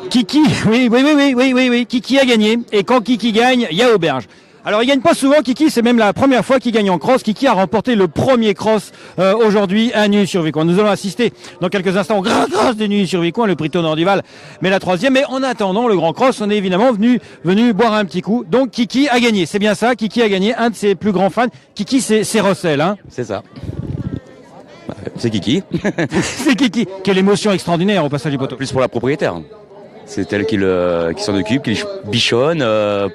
Kiki, oui, Kiki a gagné. Et quand Kiki gagne, il y a auberge. Alors il gagne pas souvent Kiki, c'est même la première fois qu'il gagne en cross. Kiki a remporté le premier cross aujourd'hui à Neuilly-sur-Vicoin. Nous allons assister dans quelques instants au grand cross de Neuilly-sur-Vicoin, le prix Tonnerre du Val, mais la troisième. Mais en attendant le grand cross, on est évidemment venu boire un petit coup. Donc Kiki a gagné, c'est bien ça, Kiki a gagné, un de ses plus grands fans. Kiki c'est Rossel, hein. C'est ça. C'est Kiki. C'est Kiki. Quelle émotion extraordinaire au passage du poteau. Plus pour la propriétaire. C'est elle qui s'en occupe, qui bichonne,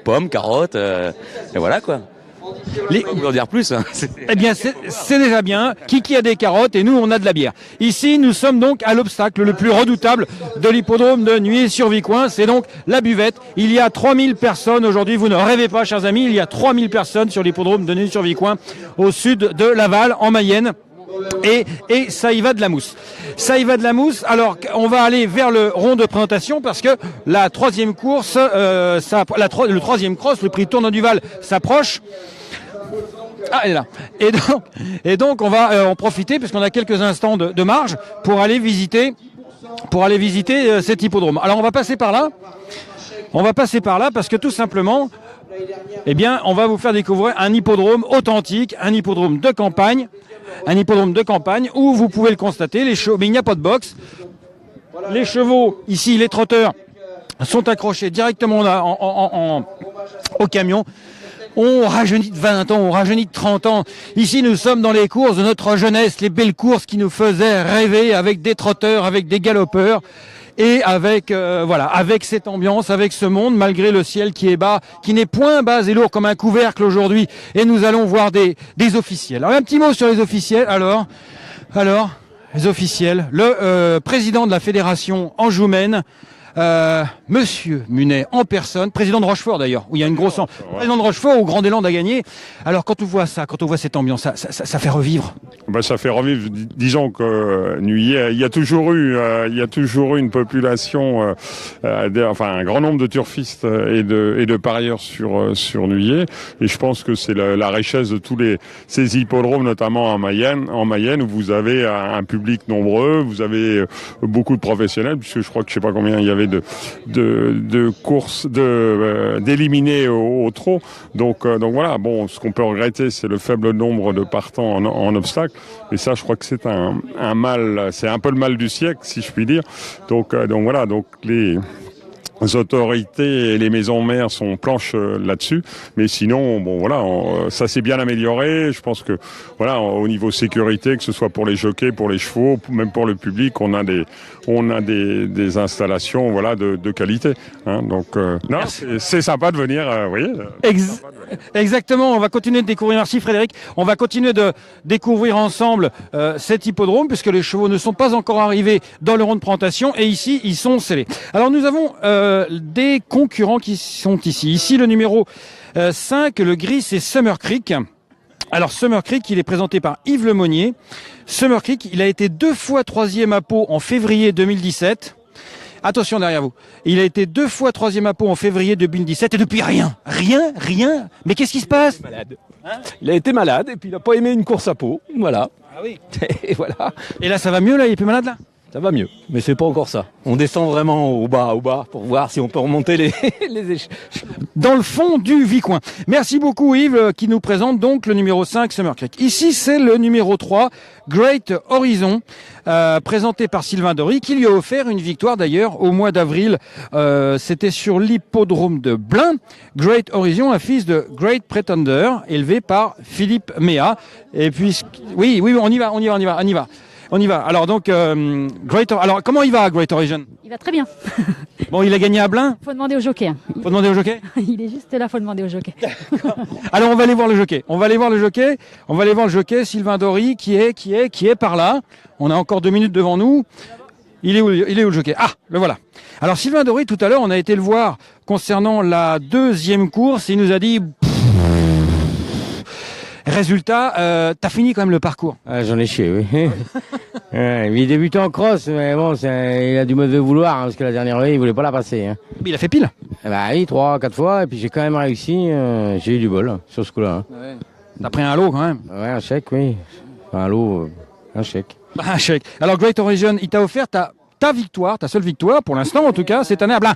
pommes, carottes, et voilà quoi. On peut en dire plus. Hein. Eh bien, c'est déjà bien. Kiki a des carottes et nous, on a de la bière. Ici, nous sommes donc à l'obstacle le plus redoutable de l'hippodrome de Neuilly-sur-Vicoin. C'est donc la buvette. Il y a 3000 personnes aujourd'hui. Vous ne rêvez pas, chers amis. Il y a 3000 personnes sur l'hippodrome de Neuilly-sur-Vicoin, au sud de Laval, en Mayenne. Et ça y va de la mousse. Ça y va de la mousse. Alors, on va aller vers le rond de présentation parce que la troisième course, le troisième cross, le prix Tonnerre du Val s'approche. Ah, elle est là. Et donc, on va en profiter puisqu'on a quelques instants de marge pour aller visiter cet hippodrome. Alors, on va passer par là. On va passer par là parce que tout simplement, eh bien, on va vous faire découvrir un hippodrome authentique, un hippodrome de campagne. Un hippodrome de campagne où vous pouvez le constater, mais il n'y a pas de box. Les chevaux, ici, les trotteurs, sont accrochés directement au camion. On rajeunit de 20 ans, on rajeunit de 30 ans. Ici, nous sommes dans les courses de notre jeunesse, les belles courses qui nous faisaient rêver avec des trotteurs, avec des galopeurs. Et avec cette ambiance, avec ce monde, malgré le ciel qui est bas, qui n'est point bas et lourd comme un couvercle aujourd'hui. Et nous allons voir des officiels. Alors un petit mot sur les officiels. Alors les officiels. Le président de la fédération Anjoumaine, Monsieur Munet en personne, président de Rochefort d'ailleurs, où il y a une grosse président de Rochefort où Grand Élan a gagné. Alors quand on voit ça, quand on voit cette ambiance, ça fait revivre. Ça fait revivre. Disons que Neuilly, il y a toujours eu une population, un grand nombre de turfistes et de parieurs sur Neuilly. Et je pense que c'est la richesse de tous ces hippodromes, notamment en Mayenne, où vous avez un public nombreux, vous avez beaucoup de professionnels, puisque je crois que je sais pas combien il y avait de courses d'éliminés au trot. Donc voilà. Bon, ce qu'on peut regretter, c'est le faible nombre de partants en obstacle. Et ça, je crois que c'est un mal. C'est un peu le mal du siècle, si je puis dire. Donc voilà. Donc les autorités et les maisons mères planchent là-dessus, mais sinon ça s'est bien amélioré. Je pense que au niveau sécurité, que ce soit pour les jockeys, pour les chevaux, même pour le public, on a des installations de qualité, hein. Donc c'est sympa de venir, Exactement, on va continuer de découvrir, merci Frédéric, on va continuer de découvrir ensemble cet hippodrome puisque les chevaux ne sont pas encore arrivés dans le rond de présentation et ici ils sont scellés. Alors nous avons des concurrents qui sont ici. Ici le numéro 5, le gris, c'est Summer Creek. Alors Summer Creek, il est présenté par Yves Lemonnier. Summer Creek, il a été 2 fois 3e à Pau en février 2017. Attention derrière vous. Il a été 2 fois 3e à Pau en février 2017 et depuis rien. Mais qu'est-ce qui se passe? Il a été malade et puis il n'a pas aimé une course à Pau. Voilà. Ah oui. Et voilà. Et là ça va mieux là, il est plus malade là? Ça va mieux, mais c'est pas encore ça. On descend vraiment au bas, pour voir si on peut remonter les échelons. Dans le fond du Vicoin. Merci beaucoup Yves qui nous présente donc le numéro 5, Summer Creek. Ici c'est le numéro 3, Great Horizon, présenté par Sylvain Dory, qui lui a offert une victoire d'ailleurs au mois d'avril. C'était sur l'hippodrome de Blain. Great Horizon, un fils de Great Pretender, élevé par Philippe Méa. Et puis, oui, on y va. On y va. Alors donc, alors comment il va, Great Horizon? Il va très bien. Bon, il a gagné à Blain. Faut demander au jockey. Faut demander au jockey. Il est juste là, faut demander au jockey. Alors on va aller voir le jockey. On va aller voir le jockey, Sylvain Dory, qui est par là. On a encore 2 minutes devant nous. Il est où le jockey? Ah, le voilà. Alors Sylvain Dory, tout à l'heure, on a été le voir concernant la 2e course. Il nous a dit. Résultat, t'as fini quand même le parcours. Ah, j'en ai chié, oui. Il débutait en cross, mais bon, il a du mauvais vouloir, parce que la dernière fois, il voulait pas la passer. Hein. Mais il a fait pile. Oui, 3-4 fois, et puis j'ai quand même réussi. J'ai eu du bol sur ce coup-là. Hein. Ouais. T'as pris un lot quand même. Ouais, un chèque, oui. Enfin, un lot, un chèque. Un chèque. Alors Great Horizon, il t'a offert ta ta victoire, ta seule victoire, pour l'instant en tout cas, cette année à Blain.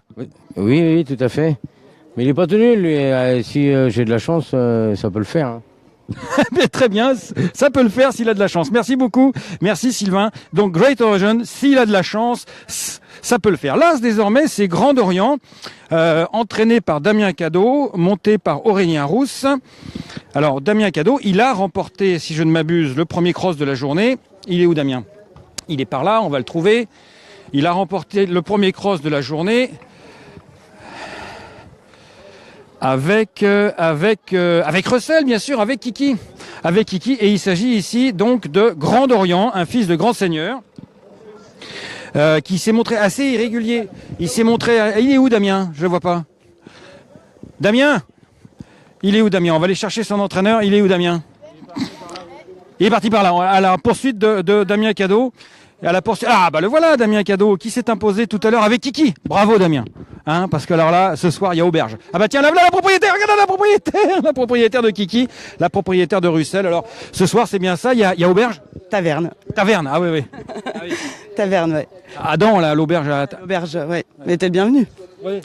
Oui, tout à fait. Mais il est pas tenu, lui. Si j'ai de la chance, ça peut le faire. Hein. Mais très bien, ça peut le faire s'il a de la chance. Merci beaucoup, merci Sylvain. Donc Great Origin, s'il a de la chance, ça peut le faire. L'As désormais, c'est Grand Orient, entraîné par Damien Cadot, monté par Aurélien Rousse. Alors Damien Cadot, il a remporté, si je ne m'abuse, le premier cross de la journée. Il est où Damien? Il est par là, on va le trouver. Il a remporté le premier cross de la journée. Avec Russell, bien sûr, avec Kiki. Et il s'agit ici donc de Grand Orient, un fils de grand seigneur, qui s'est montré assez irrégulier. Il est où Damien? Je le vois pas. Damien? Il est où Damien? On va aller chercher son entraîneur. Il est où Damien? Il est parti par là, à la poursuite de Damien Cadot. Ah bah le voilà Damien Cadot qui s'est imposé tout à l'heure avec Kiki. Bravo Damien. Hein, parce que alors là, ce soir, il y a auberge. Ah bah tiens, là, la propriétaire, regarde la propriétaire de Kiki, la propriétaire de Russell. Alors, ce soir, c'est bien ça, il y a auberge? Taverne. Taverne, ah oui. Ah, oui. Taverne, ouais. Adam, là, l'auberge. Auberge, ouais. Mais t'es le bienvenu. Oui.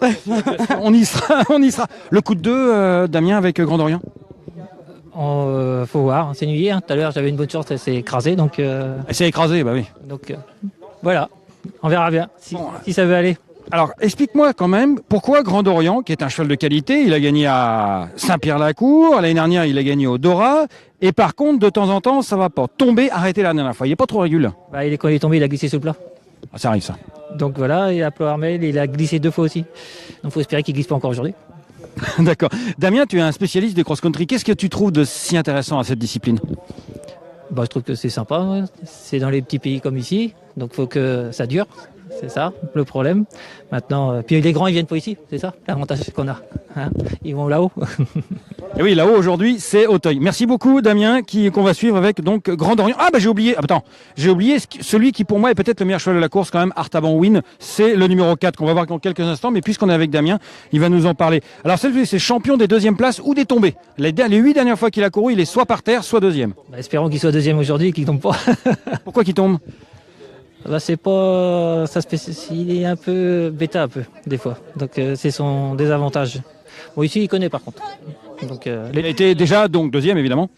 On y sera. Le coup de deux, Damien, avec Grand Orient? Faut voir, c'est nuit. Tout à l'heure, j'avais une bonne chance, elle s'est écrasée. Donc, Elle s'est écrasée, bah oui. Donc, voilà. On verra bien si ça veut aller. Alors, explique-moi quand même, pourquoi Grand Orient, qui est un cheval de qualité, il a gagné à Saint-Pierre-la-Cour, l'année dernière, il a gagné au Dora, et par contre, de temps en temps, ça va pas. Tomber, arrêter la dernière fois. Il est pas trop régulier. Quand il est tombé, il a glissé sous le plat. Ah, ça arrive, ça. Donc voilà, et à Ploarmel, il a glissé 2 fois aussi. Donc, faut espérer qu'il glisse pas encore aujourd'hui. D'accord. Damien, tu es un spécialiste de cross-country. Qu'est-ce que tu trouves de si intéressant à cette discipline? Je trouve que c'est sympa. Ouais. C'est dans les petits pays comme ici, donc faut que ça dure. C'est ça le problème. Maintenant, puis les grands, ils viennent pas ici, c'est ça l'avantage qu'on a. Hein, ils vont là-haut. Et oui, là-haut aujourd'hui, c'est Auteuil. Merci beaucoup, Damien, qu'on va suivre avec donc Grand Orient. Ah j'ai oublié. J'ai oublié celui qui pour moi est peut-être le meilleur cheval de la course quand même, Artaban Win. C'est le numéro 4 qu'on va voir dans quelques instants. Mais puisqu'on est avec Damien, il va nous en parler. Alors celui-ci, c'est champion des deuxièmes places ou des tombées. Les 8 dernières fois qu'il a couru, il est soit par terre, soit deuxième. Espérons qu'il soit deuxième aujourd'hui et qu'il tombe pas. Pourquoi qu'il tombe? C'est pas il est un peu bêta des fois. Donc c'est son désavantage. Bon ici il connaît par contre. Donc il a été déjà donc deuxième évidemment.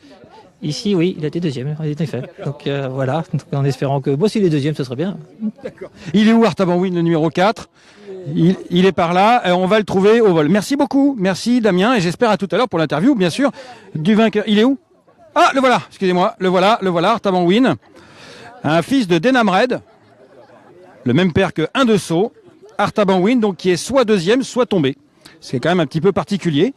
Ici oui, il a été deuxième en effet. Donc voilà, en espérant que s'il est deuxième ce serait bien. D'accord. Il est où Artaban Win, le numéro 4? Il est par là, on va le trouver au vol. Merci beaucoup, merci Damien, et j'espère à tout à l'heure pour l'interview bien sûr du vainqueur. Il est où? Ah le voilà, excusez-moi, le voilà, Artaban Win. Un fils de Denham Red. Le même père que un de Sceaux, Artaban Win, donc qui est soit deuxième, soit tombé. C'est quand même un petit peu particulier.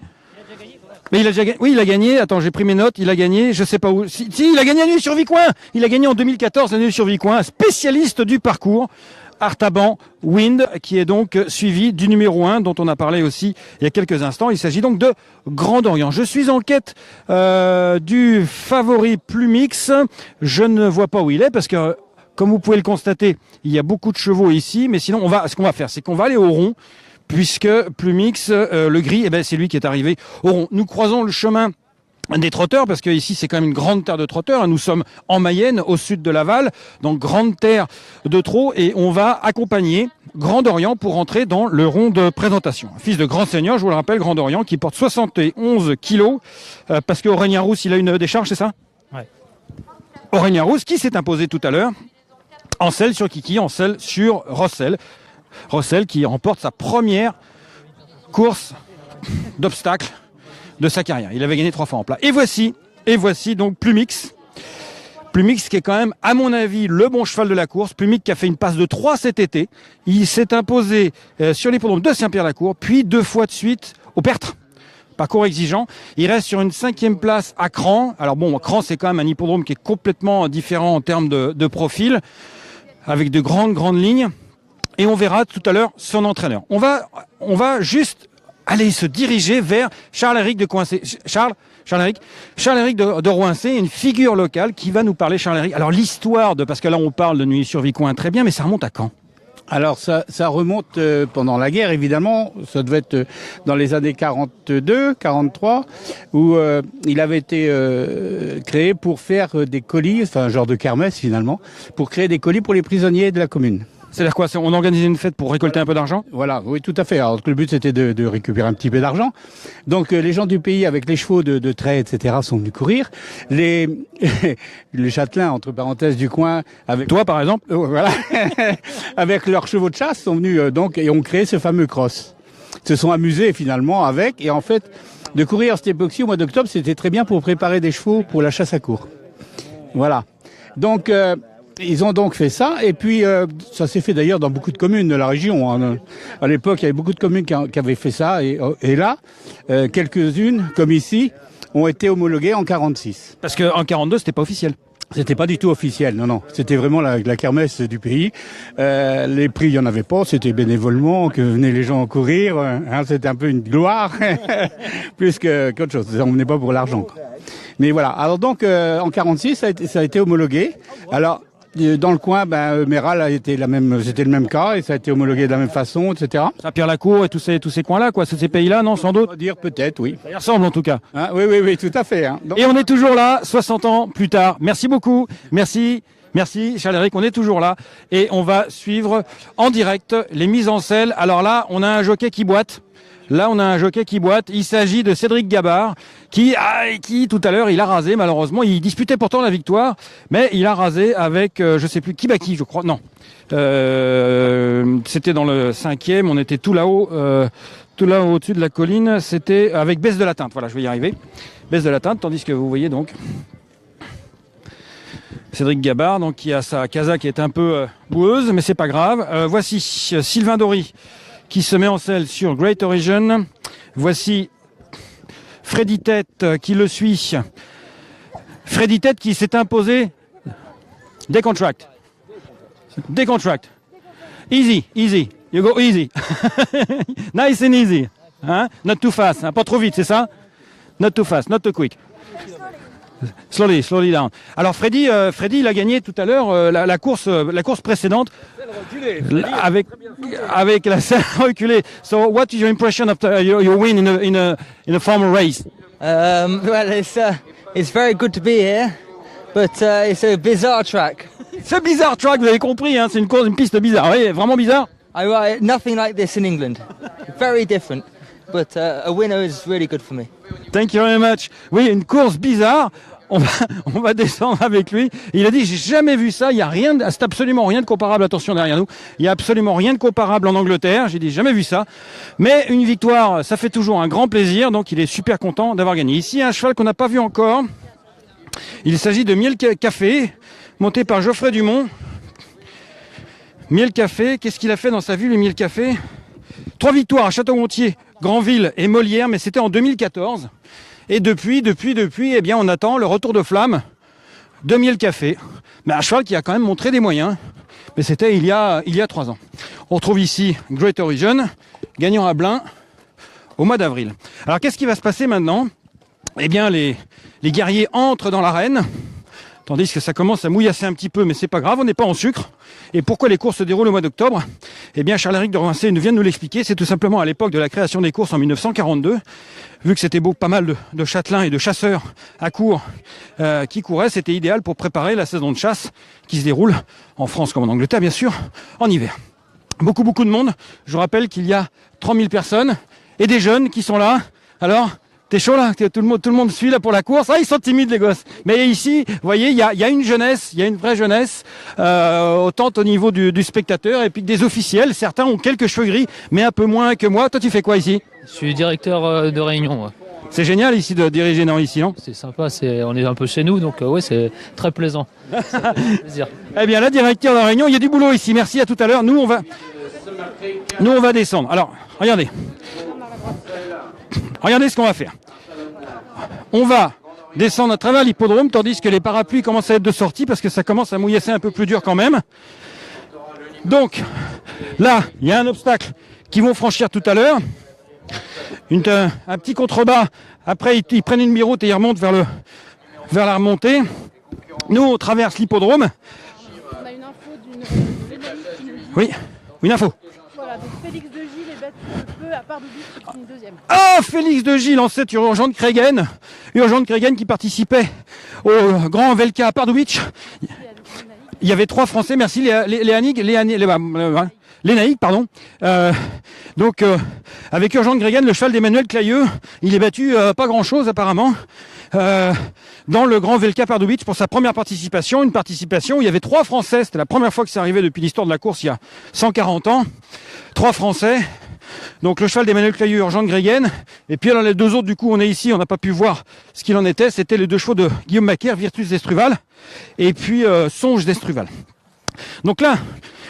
Mais il a déjà gagné. Oui, il a gagné. Attends, j'ai pris mes notes. Il a gagné, je sais pas où. Si, il a gagné à Nuit-sur-Vicoin. Il a gagné en 2014 à Nuit-sur-Vicoin. Spécialiste du parcours. Artaban Wind, qui est donc suivi du numéro 1, dont on a parlé aussi il y a quelques instants. Il s'agit donc de Grand Orient. Je suis en quête du favori Plumix. Je ne vois pas où il est parce que comme vous pouvez le constater, il y a beaucoup de chevaux ici, mais sinon, ce qu'on va faire, c'est qu'on va aller au rond, puisque Plumix, le gris, c'est lui qui est arrivé au rond. Nous croisons le chemin des trotteurs, parce que ici c'est quand même une grande terre de trotteurs. Nous sommes en Mayenne, au sud de Laval, donc grande terre de trot, et on va accompagner Grand Orient pour entrer dans le rond de présentation. Fils de grand seigneur, je vous le rappelle, Grand Orient, qui porte 71 kilos, parce qu'Aurélien Rousse, il a une décharge, c'est ça? Ouais. Aurélien Rousse, qui s'est imposé tout à l'heure, en selle sur Kiki, en selle sur Russell. Russell qui remporte sa première course d'obstacle de sa carrière. Il avait gagné 3 fois en plat. Et voici donc Plumix. Plumix qui est quand même, à mon avis, le bon cheval de la course. Plumix qui a fait une passe de 3 cet été. Il s'est imposé sur l'hippodrome de Saint-Pierre-la-Cour, puis 2 fois de suite au Pertre. Parcours exigeant. Il reste sur une 5e place à Cran. Alors bon, Cran, c'est quand même un hippodrome qui est complètement différent en termes de profil, avec de grandes lignes. Et on verra tout à l'heure son entraîneur. On va juste aller se diriger vers Charles-Éric de Coincé. Charles-Éric de Roincé, une figure locale qui va nous parler, Charles-Éric. Alors l'histoire parce que là on parle de Nuit-sur-Vicoin, très bien, mais ça remonte à quand? Alors ça remonte pendant la guerre évidemment, ça devait être dans les années 42, 43, où il avait été créé pour faire des colis, enfin un genre de kermesse finalement, pour créer des colis pour les prisonniers de la commune. C'est-à-dire quoi? On organisait une fête pour récolter un peu d'argent? Voilà, oui, tout à fait. Alors, le but, c'était de récupérer un petit peu d'argent. Donc, les gens du pays, avec les chevaux de trait, etc., sont venus courir. Les châtelains, entre parenthèses, du coin, avec... Toi, par exemple? Voilà. Avec leurs chevaux de chasse, sont venus, et ont créé ce fameux cross. Se sont amusés, finalement, avec. Et en fait, de courir à cette époque-ci, au mois d'octobre, c'était très bien pour préparer des chevaux pour la chasse à courre. Voilà. Donc, ils ont donc fait ça, et puis ça s'est fait d'ailleurs dans beaucoup de communes de la région. Hein. À l'époque, il y avait beaucoup de communes qui avaient fait ça, et là, quelques-unes, comme ici, ont été homologuées en 46. Parce qu'en 42, c'était pas officiel. C'était pas du tout officiel, non. C'était vraiment la kermesse du pays. Les prix, il y en avait pas, c'était bénévolement que venaient les gens courir. Hein, c'était un peu une gloire, plus qu'autre chose. On venait pas pour l'argent, quoi. Mais voilà. Alors donc, en 46, ça a été homologué. Alors, dans le coin, Méral c'était le même cas, et ça a été homologué de la même façon, etc. Saint-Pierre-la-Cour et tous ces coins-là, quoi, ces pays-là, non, sans doute? On va dire peut-être, oui. Ça y ressemble, en tout cas. Hein, oui, tout à fait. Hein. Donc... Et on est toujours là, 60 ans plus tard. Merci beaucoup. Merci, Charles-Éric, on est toujours là. Et on va suivre en direct les mises en selle. Alors là, on a un jockey qui boite. Il s'agit de Cédric Gabard, qui tout à l'heure, il a rasé, malheureusement. Il disputait pourtant la victoire, mais il a rasé avec, je sais plus, Kibaki, je crois. Non. C'était dans le 5e. On était tout là-haut au-dessus de la colline. C'était avec Baisse de la Teinte. Voilà, je vais y arriver. Baisse de la Teinte, tandis que vous voyez donc Cédric Gabard, donc, qui a sa casa qui est un peu boueuse, mais c'est pas grave. Voici Sylvain Dory, qui se met en selle sur Great Origin. Voici Freddy Tête qui le suit. Freddy Tête qui s'est imposé Décontract. Easy. You go easy. Nice and easy. Hein? Not too fast. Hein? Pas trop vite, c'est ça? Not too fast, not too quick. Slowly down. Alors Freddy, il a gagné tout à l'heure la course précédente avec la selle reculée. So, what is your impression after your win in a formal race? Well, it's very good to be here, but it's a bizarre track. C'est bizarre track, vous avez compris, hein, c'est une piste bizarre. Oui, vraiment bizarre. Nothing like this in England. Very different. But a winner is really good for me. Thank you very much. Oui, une course bizarre. On va descendre avec lui. Il a dit, j'ai jamais vu ça. Il y a rien, c'est absolument rien de comparable. Attention derrière nous. Il y a absolument rien de comparable en Angleterre. J'ai dit, jamais vu ça. Mais une victoire, ça fait toujours un grand plaisir. Donc, il est super content d'avoir gagné. Ici, un cheval qu'on n'a pas vu encore. Il s'agit de Miel Café, monté par Geoffrey Dumont. Miel Café, qu'est-ce qu'il a fait dans sa vie, le Miel Café? 3 victoires à Château-Gontier, Granville et Molière, mais c'était en 2014. Et depuis, eh bien, on attend le retour de flamme de Miel Café. Mais un cheval qui a quand même montré des moyens. Mais c'était il y a 3 ans. On retrouve ici Great Origin, gagnant à Blain au mois d'avril. Alors, qu'est-ce qui va se passer maintenant? Eh bien, les guerriers entrent dans l'arène. Tandis que ça commence à mouillasser un petit peu, mais c'est pas grave, on n'est pas en sucre. Et pourquoi les courses se déroulent au mois d'octobre? Eh bien, Charles-Éric de Roincé vient de nous l'expliquer. C'est tout simplement à l'époque de la création des courses en 1942. Vu que c'était pas mal de châtelains et de chasseurs à court qui couraient, c'était idéal pour préparer la saison de chasse qui se déroule en France comme en Angleterre, bien sûr, en hiver. Beaucoup de monde. Je vous rappelle qu'il y a 3000 personnes et des jeunes qui sont là. Alors, t'es chaud là? Tout le monde suit là pour la course. Ah, ils sont timides les gosses. Mais ici, vous voyez, il y a une jeunesse, il y a une vraie jeunesse, autant au niveau du spectateur et puis des officiels. Certains ont quelques cheveux gris, mais un peu moins que moi. Toi, tu fais quoi ici? Je suis directeur de réunion. Moi. C'est génial ici de diriger ici, non? C'est sympa, on est un peu chez nous, donc ouais, c'est très plaisant. C'est plaisir. Eh bien, la directeur de réunion, il y a du boulot ici. Merci, à tout à l'heure. Nous, on va descendre. Alors, regardez. Regardez ce qu'on va faire. On va descendre à travers l'hippodrome, tandis que les parapluies commencent à être de sortie, parce que ça commence à mouillasser un peu plus dur quand même. Donc, là, il y a un obstacle qu'ils vont franchir tout à l'heure. Un petit contrebas. Après, ils prennent une mi-route et ils remontent vers la remontée. Nous, on traverse l'hippodrome. On a une info Oui, une info. Voilà, donc Félix de Gilles est battu de peu à Pardubice qui finit deuxième. Ah, Félix de Gilles, ancêtre Urgent de Craigen qui participait au grand Velka à Pardubice. Il y avait 3 Français, merci Lénaïque, pardon. Avec Urgent Gregan, le cheval d'Emmanuel Clayeux, il est battu pas grand-chose apparemment. Dans le Grand Velka Pardubice pour sa première participation, une participation où il y avait 3 Français, c'était la première fois que c'est arrivé depuis l'histoire de la course il y a 140 ans, 3 Français, donc le cheval d'Emmanuel Clayeux, Urgent Gregan, et puis alors les 2 autres, du coup on est ici, on n'a pas pu voir ce qu'il en était, c'était les 2 chevaux de Guillaume Macaire, Virtus d'Estruval, et puis Songe d'Estruval. Donc là,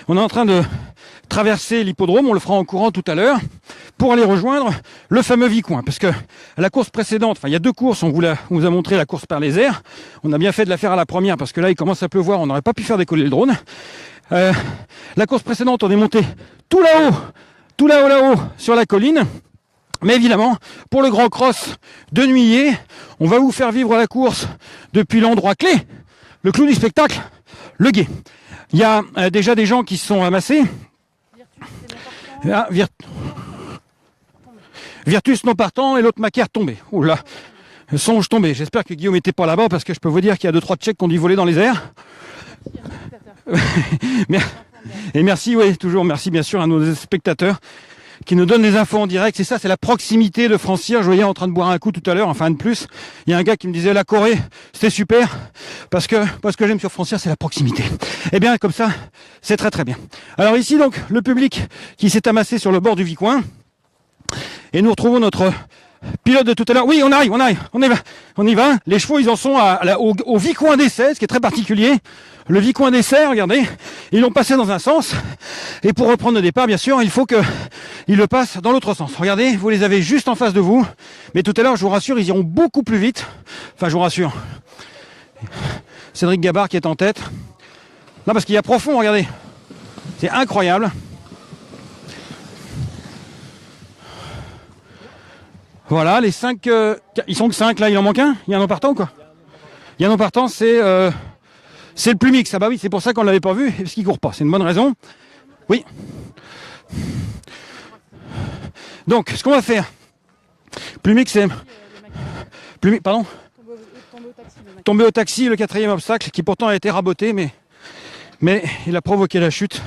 on est en train de traverser l'hippodrome, on le fera en courant tout à l'heure, pour aller rejoindre le fameux Vicoin. Parce que la course précédente, il y a 2 courses, on vous a montré la course par les airs. On a bien fait de la faire à la première, parce que là, il commence à pleuvoir, on n'aurait pas pu faire décoller le drone. La course précédente, on est monté tout là-haut, sur la colline. Mais évidemment, pour le grand cross de Nuillé, on va vous faire vivre la course depuis l'endroit clé, le clou du spectacle, le gué. Il y a déjà des gens qui se sont amassés. Virtus non partant et l'autre Macaire tombé. Oula, Songe tombé. J'espère que Guillaume n'était pas là-bas parce que je peux vous dire qu'il y a 2-3 Tchèques qui ont dû voler dans les airs. Et merci, oui, toujours merci bien sûr à nos spectateurs qui nous donnent les infos en direct. C'est ça, c'est la proximité de Francir. Je voyais en train de boire un coup tout à l'heure, enfin un de plus. Il y a un gars qui me disait la Corée, c'était super, parce que j'aime sur Francir, c'est la proximité. Et bien comme ça, c'est très très bien. Alors ici donc, le public qui s'est amassé sur le bord du Vicoin. Et nous retrouvons notre pilote de tout à l'heure. Oui, on y va. Les chevaux, ils en sont au Vicoin d'essai, ce qui est très particulier. Le Vicoin d'essai, regardez, ils l'ont passé dans un sens. Et pour reprendre le départ, bien sûr, il faut qu'ils le passent dans l'autre sens. Regardez, vous les avez juste en face de vous. Mais tout à l'heure, je vous rassure, ils iront beaucoup plus vite. Enfin, je vous rassure. Cédric Gabard qui est en tête. Non, parce qu'il y a profond, regardez. C'est incroyable. Voilà, les 5... ils sont que 5 là, il en manque un. Il y a un non partant ou quoi? Il y a un non partant, c'est le Plumix. Ah bah oui, c'est pour ça qu'on ne l'avait pas vu, parce qu'il court pas. C'est une bonne raison. Oui. Donc, ce qu'on va faire... Plumix, c'est... Plumix, pardon? Tombé au taxi, le 4e obstacle, qui pourtant a été raboté, mais il a provoqué la chute,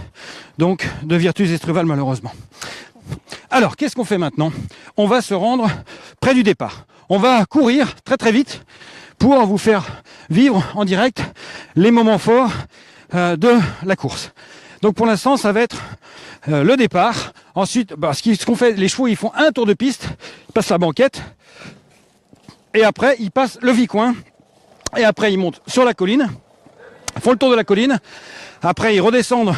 donc, de Virtus d'Estruval, malheureusement. Alors, qu'est-ce qu'on fait maintenant? On va se rendre près du départ. On va courir très très vite pour vous faire vivre en direct les moments forts de la course. Donc pour l'instant, ça va être le départ. Ensuite, ce qu'on fait, les chevaux, ils font un tour de piste, ils passent la banquette, et après, ils passent le Vicoin, et après, ils montent sur la colline, ils font le tour de la colline, après, ils redescendent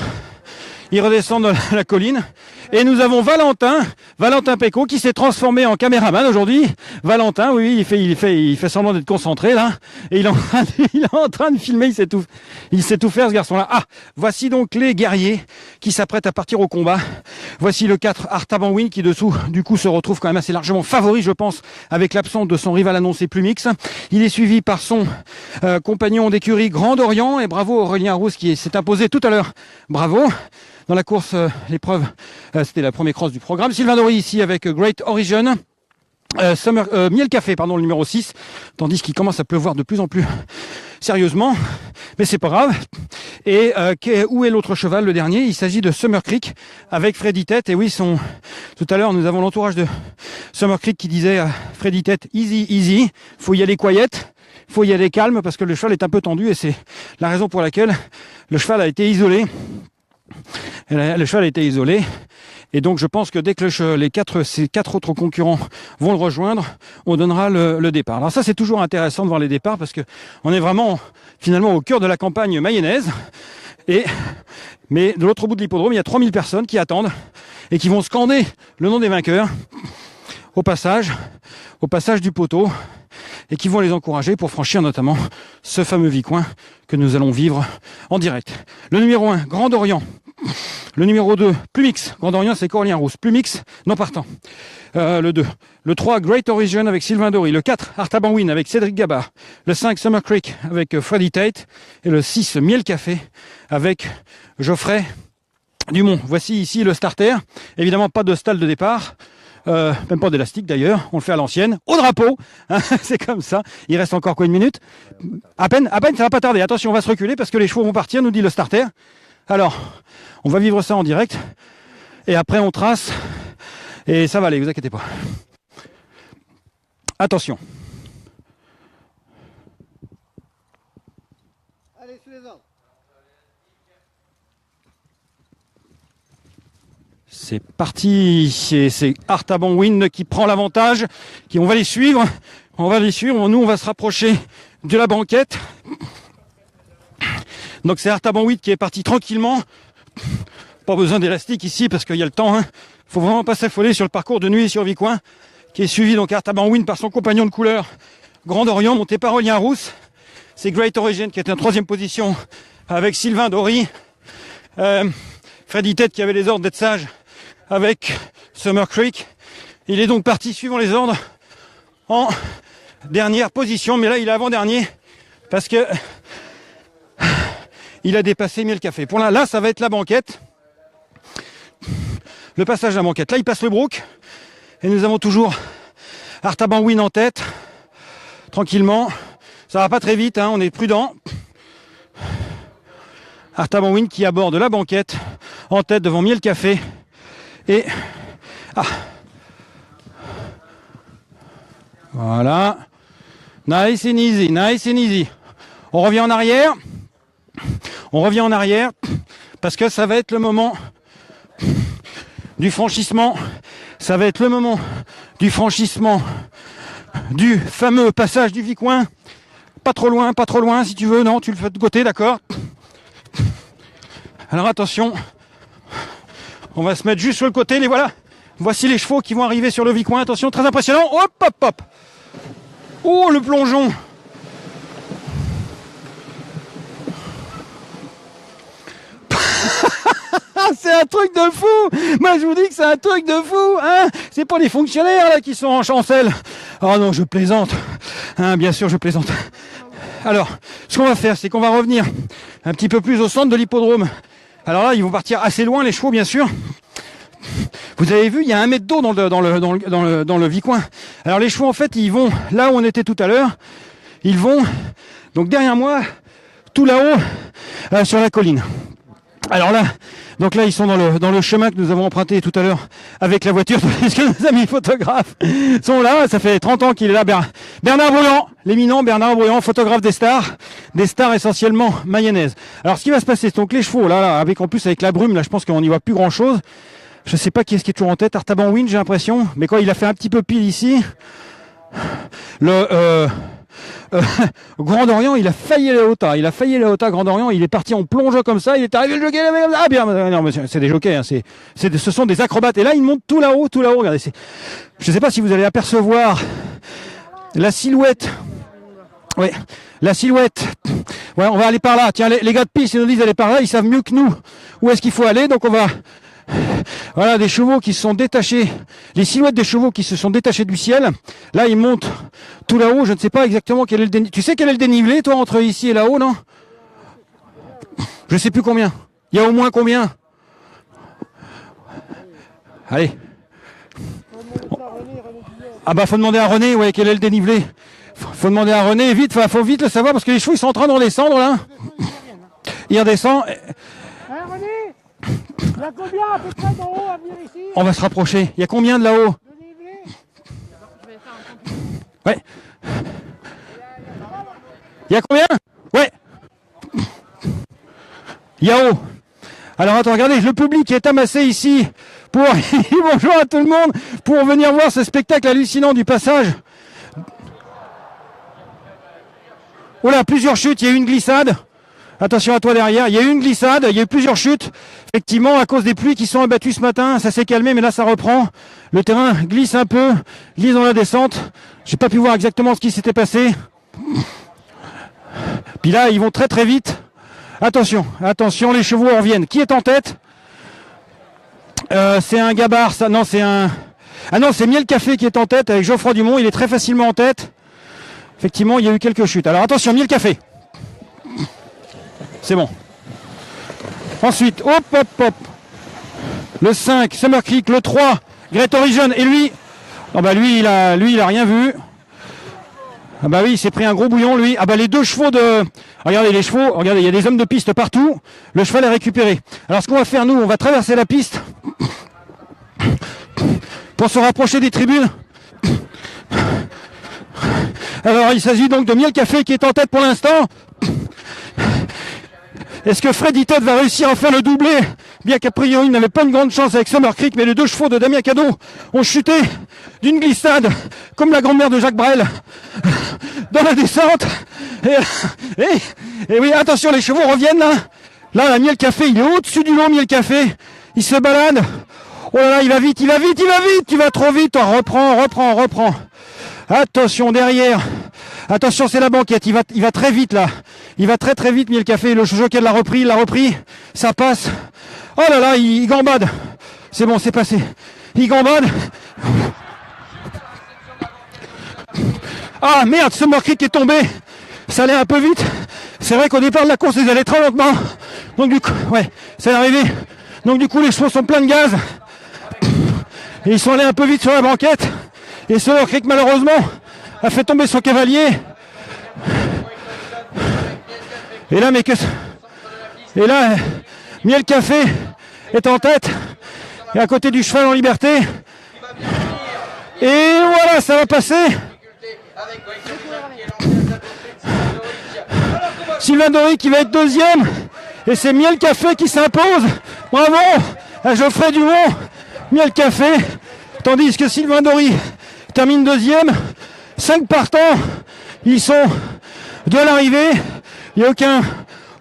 la colline. Et nous avons Valentin Pécaud qui s'est transformé en caméraman aujourd'hui. Valentin, oui, il fait semblant d'être concentré là. Et il est en train de filmer, il sait tout faire ce garçon-là. Ah, voici donc les guerriers qui s'apprêtent à partir au combat. Voici le 4 Artaban Win qui dessous, du coup, se retrouve quand même assez largement favori, je pense, avec l'absence de son rival annoncé Plumix. Il est suivi par son compagnon d'écurie Grand Orient et bravo Aurélien Rousse qui s'est imposé tout à l'heure. Bravo. Dans la course, l'épreuve, c'était la première cross du programme. Sylvain Dory ici avec Great Origin. Miel Café, le numéro 6. Tandis qu'il commence à pleuvoir de plus en plus sérieusement. Mais c'est pas grave. Et où est l'autre cheval, le dernier? Il s'agit de Summer Creek avec Freddy Tête. Et oui, tout à l'heure, nous avons l'entourage de Summer Creek qui disait à Freddy Tête, easy, easy. Faut y aller quiet. Faut y aller calme parce que le cheval est un peu tendu et c'est la raison pour laquelle le cheval a été isolé. Le cheval a été isolé et donc je pense que dès que ces 4 autres concurrents vont le rejoindre, on donnera le départ. Alors ça c'est toujours intéressant de voir les départs parce que on est vraiment finalement au cœur de la campagne mayonnaise mais de l'autre bout de l'hippodrome il y a 3000 personnes qui attendent et qui vont scander le nom des vainqueurs au passage du poteau et qui vont les encourager pour franchir notamment ce fameux Vicoin que nous allons vivre en direct. Le numéro 1, Grand Orient. Le numéro 2, Plumix. Grand Orient, c'est Aurélien Rousse. Plumix, non partant. Le 2. Le 3, Great Origin avec Sylvain Dory. Le 4, Artaban Win avec Cédric Gabard. Le 5, Summer Creek avec Freddy Tate. Et le 6, Miel Café avec Geoffrey Dumont. Voici ici le starter. Évidemment, pas de stade de départ. même pas d'élastique d'ailleurs, on le fait à l'ancienne, au drapeau, hein, c'est comme ça. Il reste encore quoi, une minute? À peine, ça va pas tarder. Attention, on va se reculer parce que les chevaux vont partir, nous dit le starter. Alors, on va vivre ça en direct, et après on trace, et ça va aller, vous inquiétez pas. Attention. Allez, sous les ordres. C'est parti, c'est Artaban Wind qui prend l'avantage, on va les suivre, nous on va se rapprocher de la banquette. Donc c'est Artaban Wind qui est parti tranquillement, pas besoin d'élastique ici parce qu'il y a le temps, hein. Faut vraiment pas s'affoler sur le parcours de Nuit-sur-Vicoin, qui est suivi donc Artaban Wind par son compagnon de couleur, Grand Orient, monté par Aurélien Rousse. C'est Great Origin qui était en 3e position avec Sylvain Dory, Freddy Tête qui avait les ordres d'être sage avec Summer Creek. Il est donc parti suivant les ordres en dernière position, mais là il est avant-dernier parce que il a dépassé Miel Café. Pour là, ça va être la banquette, le passage de la banquette. Là il passe le Brook et nous avons toujours Artaban Wind en tête, tranquillement. Ça va pas très vite, hein, on est prudent. Artaban Wind qui aborde la banquette en tête devant Miel Café. Et voilà, nice and easy, nice and easy. On revient en arrière parce que ça va être le moment du franchissement. Ça va être le moment du franchissement du fameux passage du Vicoin. Pas trop loin si tu veux. Non, tu le fais de côté, d'accord. Alors attention. On va se mettre juste sur le côté, les voilà. Voici les chevaux qui vont arriver sur le Vicoin. Attention, très impressionnant. Hop, hop, hop. Oh, le plongeon. C'est un truc de fou. Moi, je vous dis que c'est un truc de fou. Hein, c'est pas les fonctionnaires là qui sont en chancelle. Oh non, je plaisante. Hein, bien sûr, je plaisante. Alors, ce qu'on va faire, c'est qu'on va revenir un petit peu plus au centre de l'hippodrome. Alors là, ils vont partir assez loin, les chevaux, bien sûr. Vous avez vu, il y a 1 mètre d'eau dans le Vicoin. Alors les chevaux, en fait, ils vont là où on était tout à l'heure. Ils vont, donc derrière moi, tout là-haut, sur la colline. Alors là, donc là, ils sont dans le chemin que nous avons emprunté tout à l'heure avec la voiture, puisque nos amis photographes sont là. Ça fait 30 ans qu'il est là. Bernard Bruyant, l'éminent Bernard Bruyant, photographe des stars essentiellement mayonnaises. Alors, ce qui va se passer, c'est donc les chevaux, là, avec la brume, là, je pense qu'on n'y voit plus grand chose. Je sais pas qui est-ce qui est toujours en tête. Artaban Wind, j'ai l'impression. Mais quoi, il a fait un petit peu pile ici. Grand Orient, il a failli aller au tas. Grand Orient, il est parti en plongeant comme ça. Il est arrivé le jockey. Ah bien, non, mais c'est des jockeys. Hein, ce sont des acrobates. Et là, ils montent tout là-haut. Regardez, je sais pas si vous allez apercevoir la silhouette. Oui, la silhouette. Ouais, on va aller par là. Tiens, les gars de piste, ils nous disent d'aller par là. Ils savent mieux que nous où est-ce qu'il faut aller. Donc on va. Voilà, des chevaux qui se sont détachés, les silhouettes des chevaux qui se sont détachés du ciel. Là, ils montent tout là-haut. Je ne sais pas exactement quel est le dénivelé. Tu sais quel est le dénivelé, toi, entre ici et là-haut, non? Je sais plus combien. Il y a au moins combien? Allez. Ah bah, faut demander à René, ouais, quel est le dénivelé. Faut demander à René, vite, faut vite le savoir, parce que les chevaux, ils sont en train de redescendre, là. Il redescend. Hein, René? Il y a combien à peu près d'en haut à venir ici? On va se rapprocher. Il y a combien de là-haut? Ouais. Il y a combien? Ouais. Yao. Alors attends, regardez, le public est amassé ici pour bonjour à tout le monde pour venir voir ce spectacle hallucinant du passage. Oh là, plusieurs chutes, il y a eu une glissade. Attention à toi derrière, il y a eu une glissade, il y a eu plusieurs chutes. Effectivement, à cause des pluies qui sont abattues ce matin, ça s'est calmé, mais là ça reprend. Le terrain glisse un peu, glisse dans la descente. J'ai pas pu voir exactement ce qui s'était passé. Puis là, ils vont très très vite. Attention, les chevaux reviennent. Qui est en tête? C'est un Gabar, ça. Non, c'est un. Ah non, c'est Miel Café qui est en tête avec Geoffroy Dumont. Il est très facilement en tête. Effectivement, il y a eu quelques chutes. Alors attention, Miel Café. C'est bon. Ensuite, hop. Le 5, Summer Creek. Le 3, Great Origin. Et lui, oh bah lui il a rien vu. Ah bah oui, il s'est pris un gros bouillon lui. Ah bah les deux chevaux de... Regardez les chevaux, regardez, il y a des hommes de piste partout. Le cheval est récupéré. Alors ce qu'on va faire nous, on va traverser la piste pour se rapprocher des tribunes. Alors il s'agit donc de Miel Café qui est en tête pour l'instant. Est-ce que Freddy Todd va réussir à faire le doublé? Bien qu'a priori il n'avait pas une grande chance avec Summer Creek, mais les deux chevaux de Damien Cadot ont chuté d'une glissade comme la grand-mère de Jacques Brel dans la descente. Et oui, attention, les chevaux reviennent là. Là, Miel Café, il est au-dessus du lot, Miel Café. Il se balade. Oh là là, il va vite, tu vas trop vite. Oh, reprends. Attention, derrière. Attention, c'est la banquette, il va très vite là. Il va très vite, Miel Café. Le jockey l'a repris. Ça passe. Oh là là, il gambade. C'est bon, c'est passé. Il gambade. Ah merde, Summer Creek est tombé. Ça allait un peu vite. C'est vrai qu'au départ de la course, ils allaient très lentement. Donc du coup, ouais, c'est arrivé. Donc du coup, les chevaux sont pleins de gaz. Et ils sont allés un peu vite sur la banquette. Et Summer Creek, malheureusement, a fait tomber son cavalier. Et là, Miel Café est en tête. Et à côté du cheval en liberté. Et voilà, ça va passer. Sylvain Dory qui va être deuxième. Et c'est Miel Café qui s'impose. Bravo à Geoffrey Dumont. Miel Café. Tandis que Sylvain Dory termine deuxième. 5 partants. Ils sont de l'arrivée. Il n'y a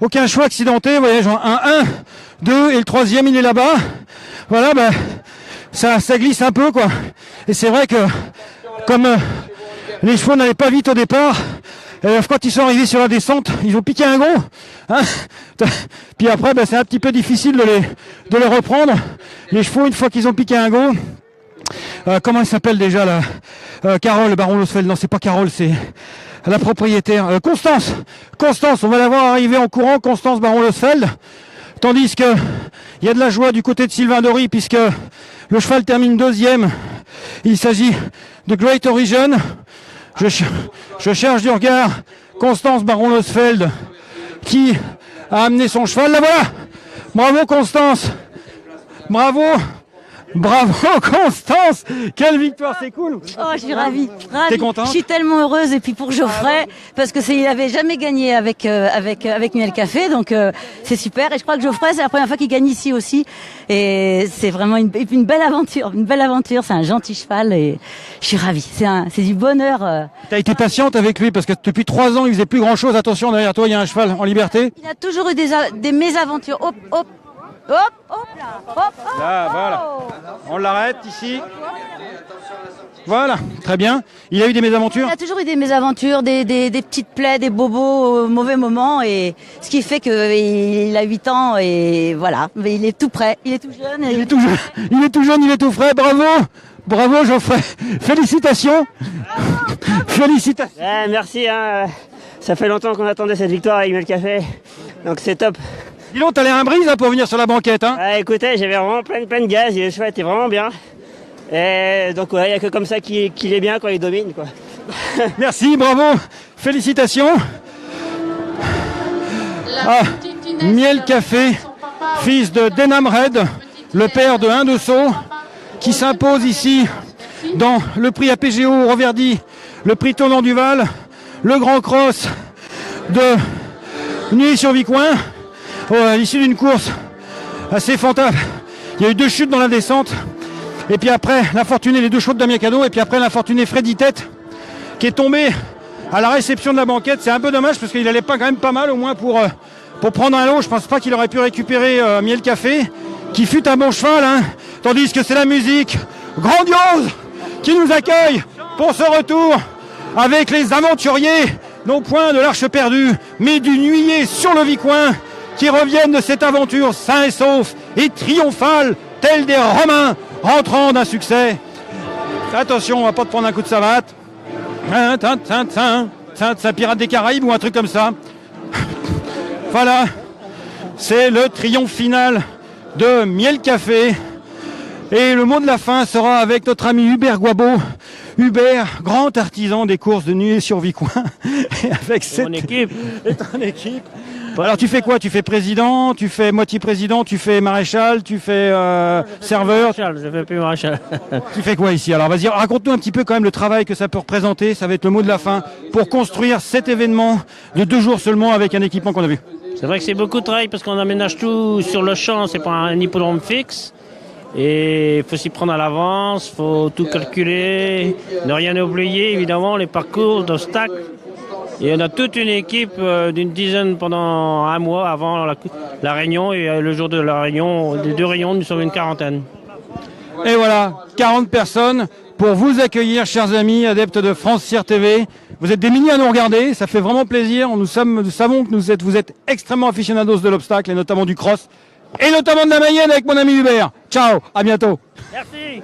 aucun choix accidenté. Vous voyez, genre 1, 2 et le troisième il est là-bas. Voilà, ben, ça glisse un peu quoi. Et c'est vrai que comme les chevaux n'allaient pas vite au départ, quand ils sont arrivés sur la descente, ils ont piqué un gros. Hein. Puis après, ben, c'est un petit peu difficile de les reprendre. Les chevaux, une fois qu'ils ont piqué un gros, comment elle s'appelle déjà là, Carole Baron Losfeld. Non, c'est pas Carole, c'est la propriétaire. Constance, on va la voir arriver en courant, Constance Baron Losfeld. Tandis que il y a de la joie du côté de Sylvain Dory puisque le cheval termine deuxième. Il s'agit de Great Origin. Je cherche du regard Constance Baron Losfeld qui a amené son cheval. Là voilà. Bravo Constance. Bravo Constance. Quelle victoire, c'est cool. Oh, je suis ravie. T'es contente? Je suis tellement heureuse et puis pour Geoffrey parce que il avait jamais gagné avec Miel Café, donc c'est super. Et je crois que Geoffrey c'est la première fois qu'il gagne ici aussi et c'est vraiment une belle aventure. C'est un gentil cheval et je suis ravie. C'est du bonheur. T'as été patiente avec lui parce que depuis 3 ans il faisait plus grand chose. Attention, derrière toi il y a un cheval en liberté. Il a toujours eu des mésaventures. Hop là. Là, voilà. On l'arrête ici. Voilà, très bien. Il a eu des mésaventures? Il a toujours eu des mésaventures, des petites plaies, des bobos au mauvais moment, et ce qui fait qu'il a 8 ans et voilà. Mais il est tout prêt, il est tout jeune. Il est tout jeune, il est tout frais. Bravo Geoffrey. Félicitations. Ouais, merci. Hein. Ça fait longtemps qu'on attendait cette victoire avec Miel Café, donc c'est top. Dis donc, t'as l'air un brise hein, pour venir sur la banquette. Hein. Écoutez, j'avais vraiment plein de gaz, le cheval était vraiment bien. Et donc ouais, il n'y a que comme ça qu'il est bien quand il domine, quoi. Merci, bravo, félicitations. Miel Café, fils de Denham Red, le père de Indosso, qui s'impose ici dans le prix APGO Reverdy, le prix Tournant du Val, le Grand Cross de Nuit-sur-Vicoin. À l'issue d'une course assez fantasme. Il y a eu 2 chutes dans la descente. Et puis après, l'infortuné, les 2 chevaux de Damien Cadot. Et puis après, l'infortuné Freddy Tête qui est tombé à la réception de la banquette. C'est un peu dommage parce qu'il allait pas quand même pas mal, au moins pour prendre un lot. Je pense pas qu'il aurait pu récupérer Miel Café, qui fut un bon cheval. Hein. Tandis que c'est la musique grandiose qui nous accueille pour ce retour avec les aventuriers, non point de l'Arche perdue, mais du Nuillé sur le Vicoin, qui reviennent de cette aventure sains et saufs et triomphales, tels des Romains rentrant d'un succès. Attention, on va pas te prendre un coup de savate. C'est un pirate des Caraïbes ou un truc comme ça. Voilà, c'est le triomphe final de Miel Café. Et le mot de la fin sera avec notre ami Hubert Guabo. Hubert, grand artisan des courses de Nuit-sur-Vicoin. Et avec cette équipe. Et ton équipe. Alors tu fais quoi? Tu fais président, tu fais moitié président, tu fais maréchal, tu fais serveur. Je fais plus maréchal. Tu fais quoi ici? Alors vas-y, raconte-nous un petit peu quand même le travail que ça peut représenter. Ça va être le mot de la fin pour construire cet événement de 2 jours seulement avec un équipement qu'on a vu. C'est vrai que c'est beaucoup de travail parce qu'on aménage tout sur le champ, c'est pas un hippodrome fixe. Et il faut s'y prendre à l'avance, il faut tout calculer, ne rien oublier, évidemment, les parcours d'obstacles. Et on a toute une équipe d'une dizaine pendant un mois avant la réunion. Et le jour de la réunion, des 2 réunions, nous sommes une quarantaine. Et voilà, 40 personnes pour vous accueillir, chers amis, adeptes de France Cyr TV. Vous êtes des mini à nous regarder, ça fait vraiment plaisir. Nous savons que vous êtes extrêmement aficionados de l'obstacle et notamment du cross. Et notamment de la Mayenne avec mon ami Hubert. Ciao, à bientôt. Merci.